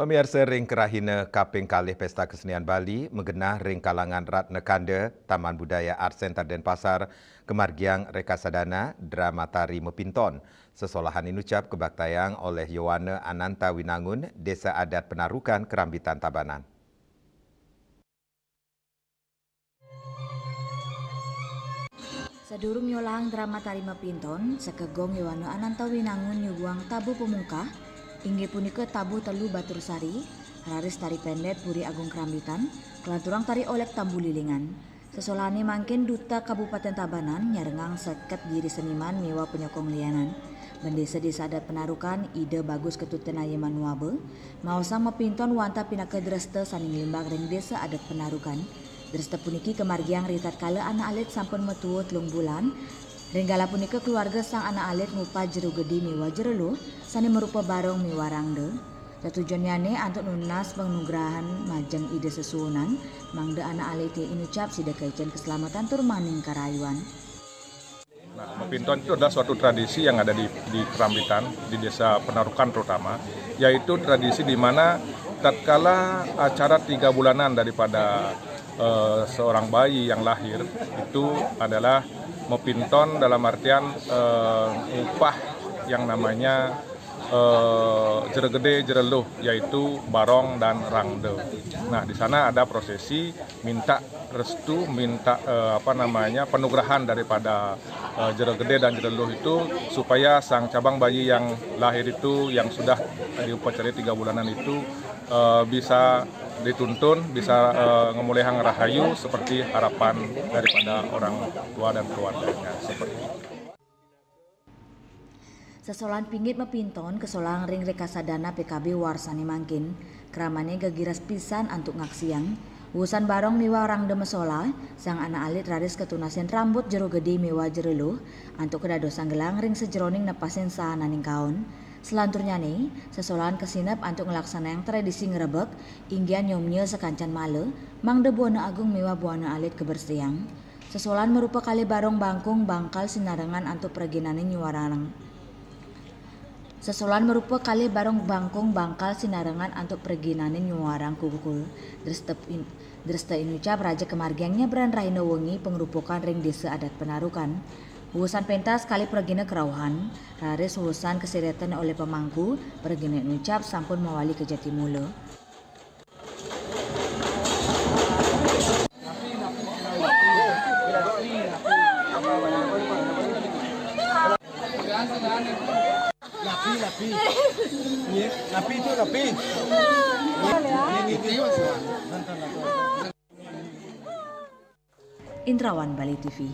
Pemirsa ring kerahina kaping kalih Pesta Kesenian Bali mengenah ring kalangan Ratna Kanda, Taman Budaya Art Center Denpasar, kemargiang Rekasadana, Drama Tari Mepinton. Sesolahan inucap kebaktayang oleh Yowana Ananta Winangun, Desa Adat Penarukan, Kerambitan Tabanan. Sedurung nyolang drama Tari Mepinton, sekegong Yowana Ananta Winangun nyuguang tabu pemungkah, inggih punika tabu telu Batur Sari, Raris Tari Pendet Puri Agung Kerambitan, kelanturang Tari Olek Tambu Lilingan. Sesolane mangkin Duta Kabupaten Tabanan nyarengang seket diri seniman miwa penyokong lianan. Bendesa Desa Adat Penarukan ide bagus ketuten ayeman wabe, maosang Mepinton wanta pinaka dreste saning limbang ring Desa Adat Penarukan. Dreste puniki kemargiang ritat kala anak alit sampun metuwo 3 bulan. Ringgala punika keluarga sang anak alit ngupa jeru gedi miwa jerelu sani merupa barong miwa rangde. Tujuannya untuk nunas penganugerahan majeng ide sesuunan mangde anak alit inucap sida kaicen keselamatan tur maning karayuan. Nah, Mepinton itu adalah suatu tradisi yang ada di Kerambitan, di Desa Penarukan terutama, yaitu tradisi di mana tatkala acara 3 bulanan daripada seorang bayi yang lahir itu adalah Mepinton dalam artian upah yang namanya jeregede jereluh, yaitu barong dan rangde. Nah, di sana ada prosesi minta restu, minta penugerahan daripada jeregede dan jereluh itu supaya sang cabang bayi yang lahir itu yang sudah diupacarai 3 bulanan itu bisa dituntun, bisa ngemulihang rahayu seperti harapan daripada orang tua dan keluarganya seperti itu. Sesolan pinggit Mepinton kesolang ring Rekasadana PKB warsani mangkin, keramane gegiras pisan antuk ngaksiang. Wusan barong miwa orang demesola, sang anak alit raris ketunasen rambut jero gede miwa jereluh, antuk kedadosan gelang ring sejeroning nepasin sahananing kaon. Selanturnya nih, sesolan kesinep antuk ngelaksanaang tradisi ngerebek, inggian nyomnya sekancan male, mangde buana agung miwa buana alit kebersiang. Sesolan merupa kali barong bangkung bangkal sinarengan antuk perginaning nyuwarang. Sesolan merupa kali barong bangkung bangkal sinarengan antuk perginaning nyuwarang kukul. Dreste inucap Raja Kemargiangnya beran Raino Wengi pengerupukan ring Desa Adat Penarukan. Wusan pentas kali pergina kerauhan, raris wusan keseretan oleh pemangku, pergina inucap sampun mawali ke Jatimula. Lapi itu lapi. Indrawan Bali TV.